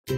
Hi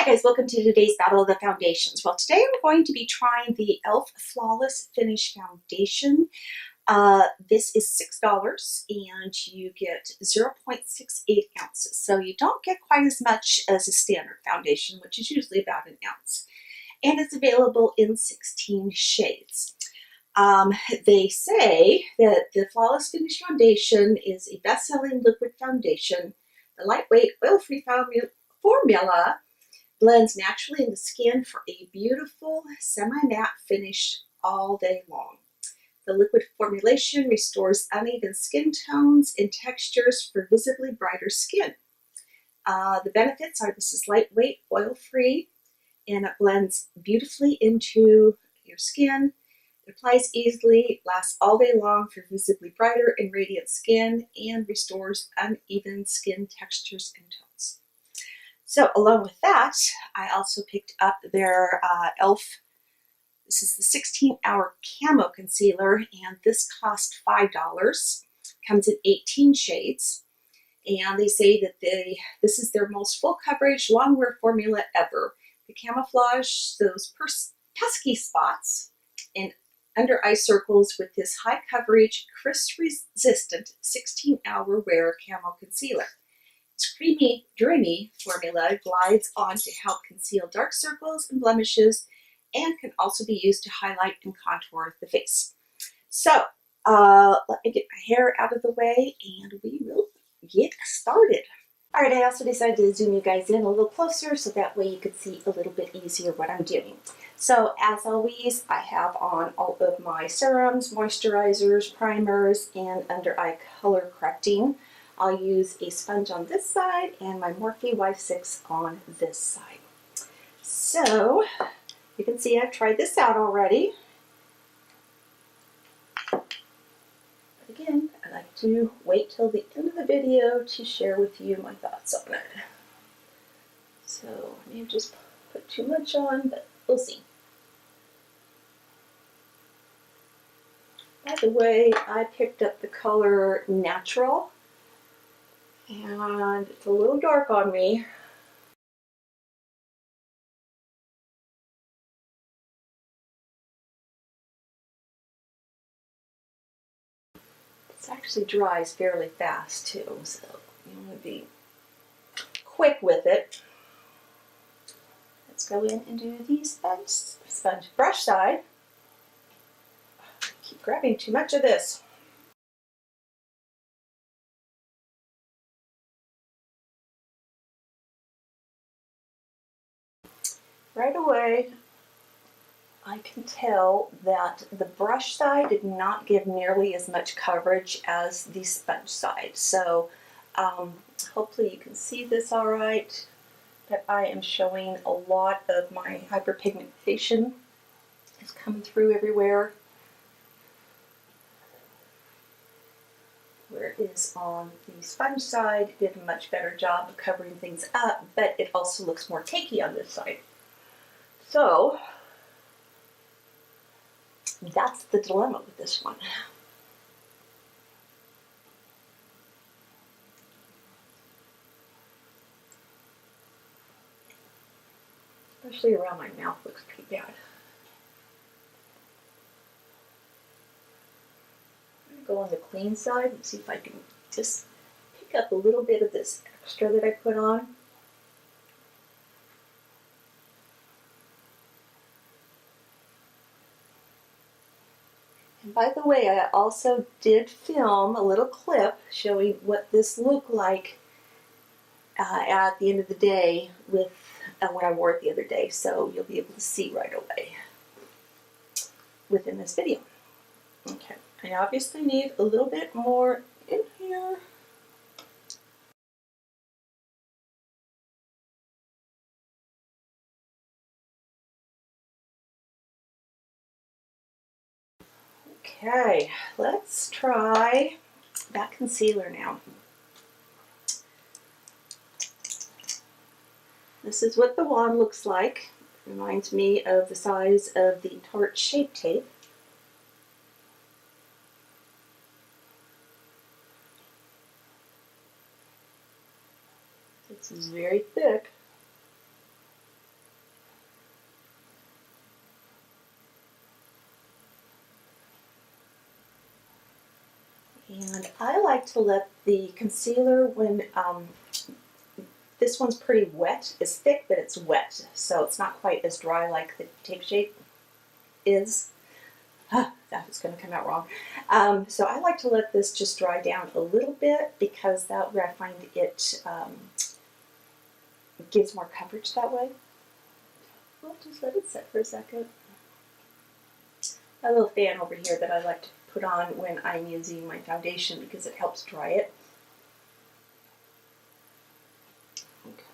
guys, welcome to today's Battle of the Foundations. Well, today I'm going to be trying the e.l.f. Flawless Finish Foundation. This is $6 and you get 0.68 ounces. So you don't get quite as much as a standard foundation, which is usually about an ounce. And it's available in 16 shades. They say that the Flawless Finish Foundation is a best-selling liquid foundation. The lightweight, oil-free formula blends naturally in the skin for a beautiful semi-matte finish all day long. The liquid formulation restores uneven skin tones and textures for visibly brighter skin. The benefits are this is lightweight, oil-free, and it blends beautifully into your skin. It applies easily, lasts all day long for visibly brighter and radiant skin, and restores uneven skin textures and tones. So along with that, I also picked up their e.l.f. This is the 16-hour camo concealer, and this cost $5. Comes in 18 shades, and they say that this is their most full coverage long wear formula ever. They camouflage those pesky spots and under eye circles with this high coverage, crisp resistant 16-hour wear camo concealer. This creamy, dreamy formula glides on to help conceal dark circles and blemishes, and can also be used to highlight and contour the face. So let me get my hair out of the way and we will get started. All right, I also decided to zoom you guys in a little closer so that way you could see a little bit easier what I'm doing. So as always, I have on all of my serums, moisturizers, primers, and under eye color correcting. I'll use a sponge on this side and my Morphe Y6 on this side. So you can see I've tried this out already. But again, I like to wait till the end of the video to share with you my thoughts on it. So I may have just put too much on, but we'll see. By the way, I picked up the color Natural, and it's a little dark on me. This actually dries fairly fast too, so you want to be quick with it. Let's go in and do the sponge brush side. I keep grabbing too much of this. Right away, I can tell that the brush side did not give nearly as much coverage as the sponge side. So hopefully you can see this all right, but I am showing a lot of my hyperpigmentation is coming through everywhere. Where it is on the sponge side, it did a much better job of covering things up, but it also looks more cakey on this side. So that's the dilemma with this one. Especially around my mouth looks pretty bad. I'm going to go on the clean side and see if I can just pick up a little bit of this extra that I put on. And by the way, I also did film a little clip showing what this looked like at the end of the day with when I wore it the other day, so you'll be able to see right away within this video. Okay, I obviously need a little bit more in here. Okay, let's try that concealer now. This is what the wand looks like. Reminds me of the size of the Tarte Shape Tape. This is very thick. And I like to let the concealer, when this one's pretty wet, it's thick but it's wet, so it's not quite as dry like the Take Shape is. That was going to come out wrong. So I like to let this just dry down a little bit, because that way I find it gives more coverage that way. We'll just let it set for a second. A little fan over here that I like to put on when I'm using my foundation because it helps dry it. Okay.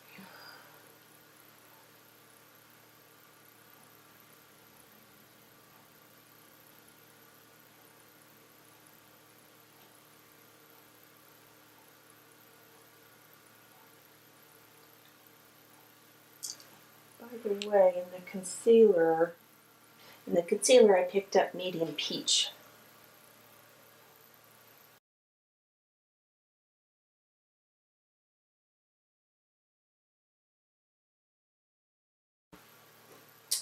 By the way, in the concealer I picked up medium peach.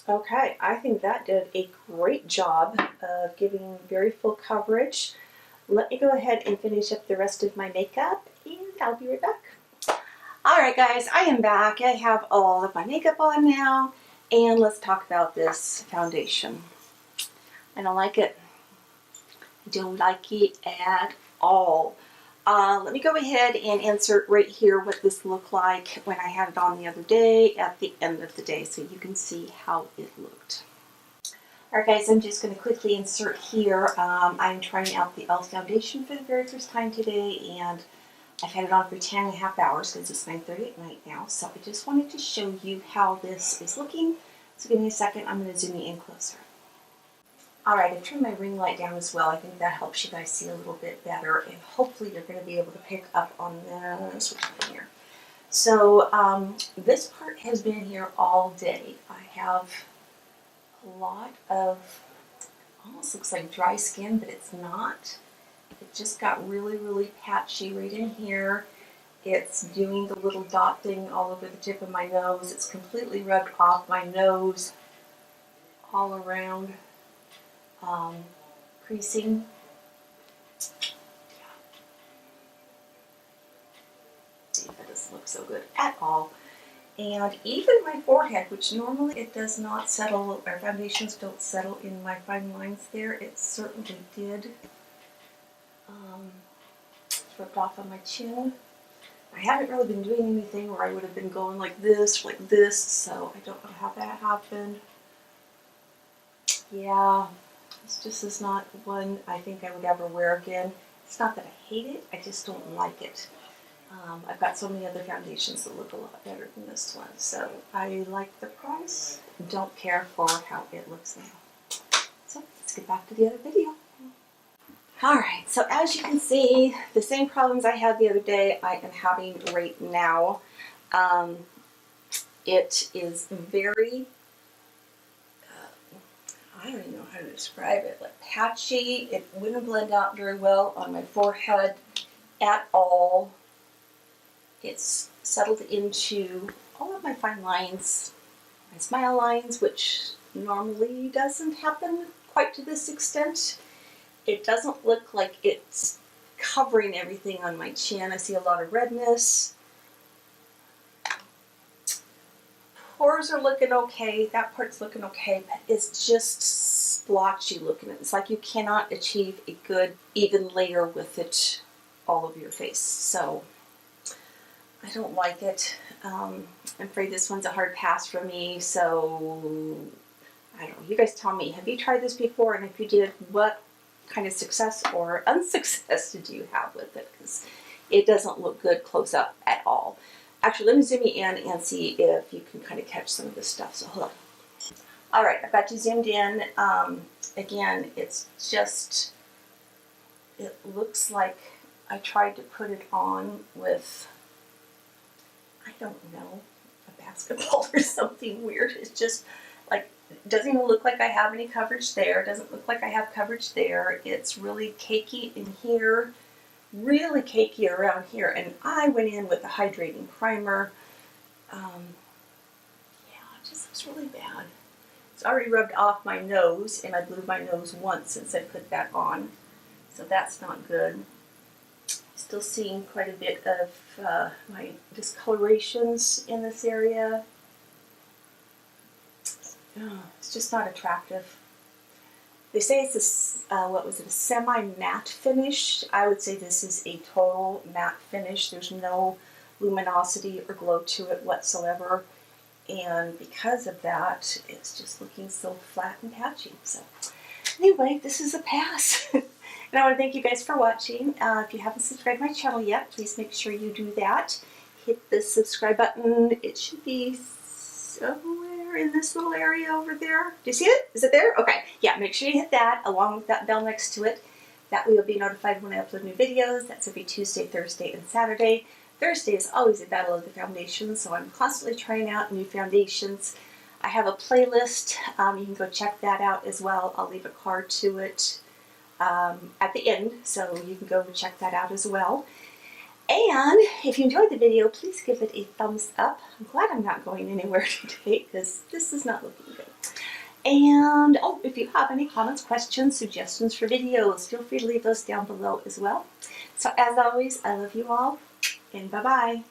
Okay, I think that did a great job of giving very full coverage. Let me go ahead and finish up the rest of my makeup, and I'll be right back. Alright guys, I am back. I have all of my makeup on now, and let's talk about this foundation. I don't like it. I don't like it at all. Let me go ahead and insert right here what this looked like when I had it on the other day at the end of the day, so you can see how it looked. Alright guys, I'm just going to quickly insert here. I'm trying out the e.l.f. foundation for the very first time today, and I've had it on for 10.5 hours because it's 9:30 at night now. So I just wanted to show you how this is looking. So give me a second, I'm going to zoom you in closer. Alright, I've turned my ring light down as well. I think that helps you guys see a little bit better, and hopefully you're going to be able to pick up on this here. So this part has been here all day. I have a lot of, almost looks like dry skin, but it's not. It just got really, really patchy right in here. It's doing the little dot thing all over the tip of my nose. It's completely rubbed off my nose all around. Creasing. See, that doesn't look so good at all. And even my forehead, which normally it does not settle, or foundations don't settle in my fine lines there, it certainly did. It's rubbed off on my chin. I haven't really been doing anything where I would have been going like this, so I don't know how that happened. Yeah, this just is not one I think I would ever wear again. It's not that I hate it, I just don't like it. I've got so many other foundations that look a lot better than this one, so I like the price, don't care for how it looks now. So let's get back to the other video. Alright, so as you can see, the same problems I had the other day I am having right now. It is very, I don't even know how to describe it, like patchy. It wouldn't blend out very well on my forehead at all. It's settled into all of my fine lines, my smile lines, which normally doesn't happen quite to this extent. It doesn't look like it's covering everything on my chin. I see a lot of redness. Pores are looking okay. That part's looking okay, but it's just splotchy looking. It's like you cannot achieve a good even layer with it all over your face. So I don't like it. I'm afraid this one's a hard pass for me. So I don't know. You guys tell me, have you tried this before? And if you did, what kind of success or unsuccess did you have with it? Because it doesn't look good close up at all. Actually, let me zoom you in and see if you can kind of catch some of this stuff. So hold on. All right, I've got you zoomed in. Again, it's just, it looks like I tried to put it on with, I don't know, a basketball or something weird. It's just like, it doesn't even look like I have any coverage there. It doesn't look like I have coverage there. It's really cakey in here. really cakey around here, and I went in with a hydrating primer. Yeah, it just looks really bad. It's already rubbed off my nose, and I blew my nose once since I put that on, so that's not good. Still seeing quite a bit of my discolorations in this area. Oh, it's just not attractive. They say it's a, what was it, a semi-matte finish. I would say this is a total matte finish. There's no luminosity or glow to it whatsoever. And because of that, it's just looking so flat and patchy. So anyway, this is a pass. And I want to thank you guys for watching. If you haven't subscribed to my channel yet, please make sure you do that. Hit the subscribe button. It should be somewhere in this little area over there. Do you see it? Is it there? Okay. Yeah, make sure you hit that along with that bell next to it. That way you'll be notified when I upload new videos. That's every Tuesday, Thursday, and Saturday. Thursday is always a battle of the foundations, so I'm constantly trying out new foundations. I have a playlist. You can go check that out as well. I'll leave a card to it at the end, so you can go check that out as well. And if you enjoyed the video, please give it a thumbs up. I'm glad I'm not going anywhere today because this is not looking good. And oh, if you have any comments, questions, suggestions for videos, feel free to leave those down below as well. So as always, I love you all, and bye-bye.